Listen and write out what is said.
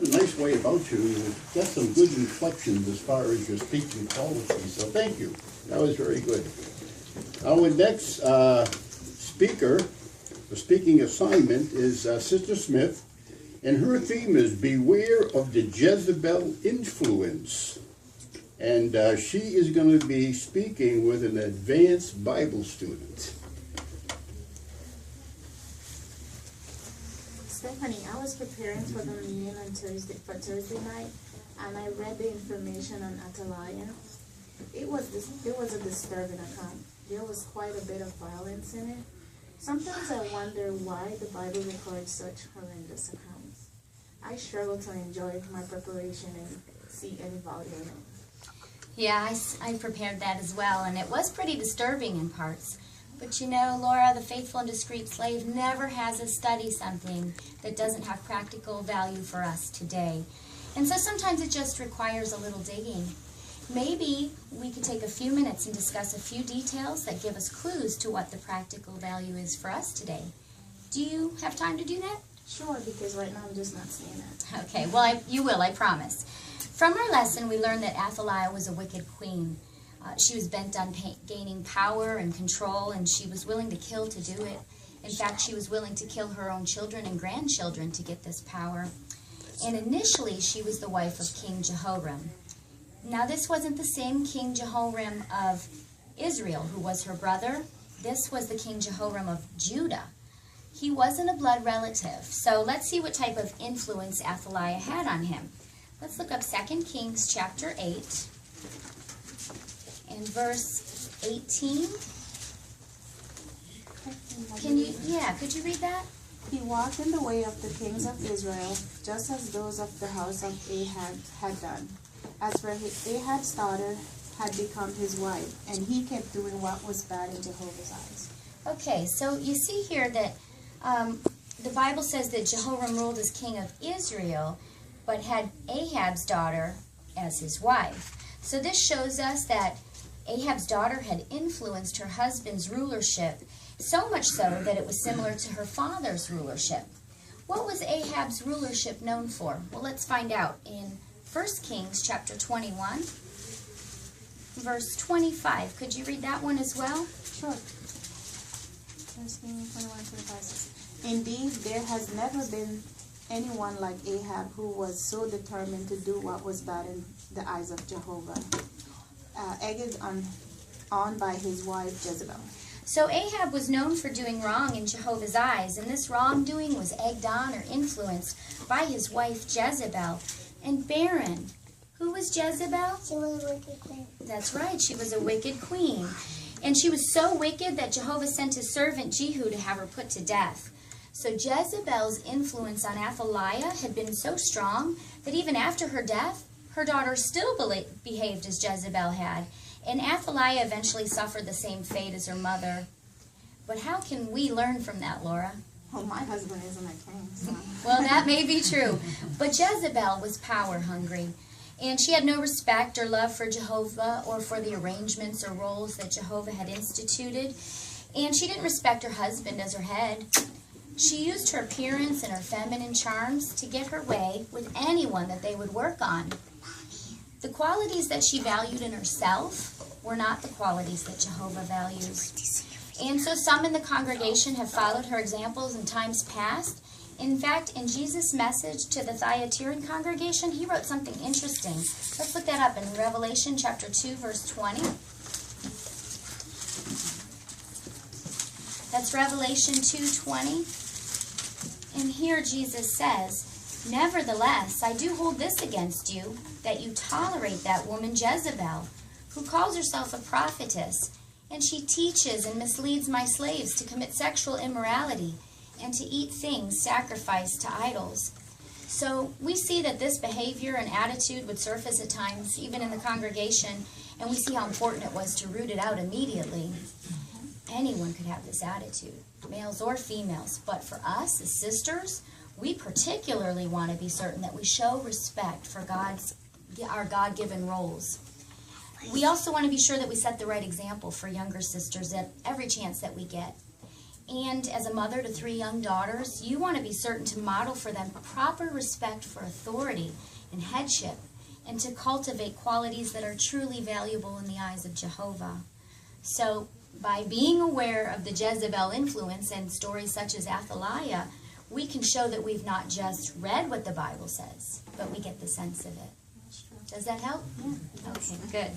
got a nice way about you. You've got some good inflections as far as your speaking quality, so thank you. That was very good. Our next speaker, the speaking assignment is Sister Smith, and her theme is Beware of the Jezebel Influence. And she is going to be speaking with an advanced Bible student. Stephanie, I was preparing for the meeting on Thursday night, and I read the information on Athaliah. It was a disturbing account. There was quite a bit of violence in it. Sometimes I wonder why the Bible records such horrendous accounts. I struggle to enjoy my preparation and see any value in it. Yeah, I prepared that as well, and it was pretty disturbing in parts. But you know, Laura, the faithful and discreet slave never has us study something that doesn't have practical value for us today. And so sometimes it just requires a little digging. Maybe we could take a few minutes and discuss a few details that give us clues to what the practical value is for us today. Do you have time to do that? Sure, because right now I'm just not seeing it. Okay, well, you will, I promise. From our lesson, we learned that Athaliah was a wicked queen. She was bent on gaining power and control, and she was willing to kill to do it. In fact, she was willing to kill her own children and grandchildren to get this power. And initially, she was the wife of King Jehoram. Now, this wasn't the same King Jehoram of Israel, who was her brother. This was the King Jehoram of Judah. He wasn't a blood relative. So let's see what type of influence Athaliah had on him. Let's look up 2 Kings chapter 8 and verse 18. Could you read that? He walked in the way of the kings of Israel, just as those of the house of Ahab had done. As for Ahab's daughter had become his wife, and he kept doing what was bad in Jehovah's eyes. Okay, so you see here that the Bible says that Jehoram ruled as king of Israel, but had Ahab's daughter as his wife. So this shows us that Ahab's daughter had influenced her husband's rulership, so much so that it was similar to her father's rulership. What was Ahab's rulership known for? Well, let's find out in 1 Kings chapter 21, verse 25. Could you read that one as well? Sure. 1 Kings 21:25 says, "Indeed, there has never been anyone like Ahab who was so determined to do what was bad in the eyes of Jehovah, egged on by his wife Jezebel." So Ahab was known for doing wrong in Jehovah's eyes, and this wrongdoing was egged on or influenced by his wife Jezebel. And barren, who was Jezebel? She was a wicked queen. That's right, she was a wicked queen. And she was so wicked that Jehovah sent his servant Jehu to have her put to death. So Jezebel's influence on Athaliah had been so strong that even after her death, her daughter still behaved as Jezebel had. And Athaliah eventually suffered the same fate as her mother. But how can we learn from that, Laura? Well, my husband isn't a king, so. Well, that may be true. But Jezebel was power hungry. And she had no respect or love for Jehovah or for the arrangements or roles that Jehovah had instituted. And she didn't respect her husband as her head. She used her appearance and her feminine charms to get her way with anyone that they would work on. The qualities that she valued in herself were not the qualities that Jehovah values. And so some in the congregation have followed her examples in times past. In fact, in Jesus' message to the Thyatiran congregation, he wrote something interesting. Let's look that up in Revelation chapter 2, verse 20. That's Revelation 2:20. And here Jesus says, "Nevertheless, I do hold this against you, that you tolerate that woman Jezebel, who calls herself a prophetess, and she teaches and misleads my slaves to commit sexual immorality and to eat things sacrificed to idols." So we see that this behavior and attitude would surface at times, even in the congregation, and we see how important it was to root it out immediately. Anyone could have this attitude, males or females, but for us as sisters, we particularly want to be certain that we show respect for our God-given roles. We also want to be sure that we set the right example for younger sisters at every chance that we get. And as a mother to 3 young daughters, you want to be certain to model for them proper respect for authority and headship, and to cultivate qualities that are truly valuable in the eyes of Jehovah. So, by being aware of the Jezebel influence and stories such as Athaliah, we can show that we've not just read what the Bible says, but we get the sense of it. Does that help? Yeah. Okay, good.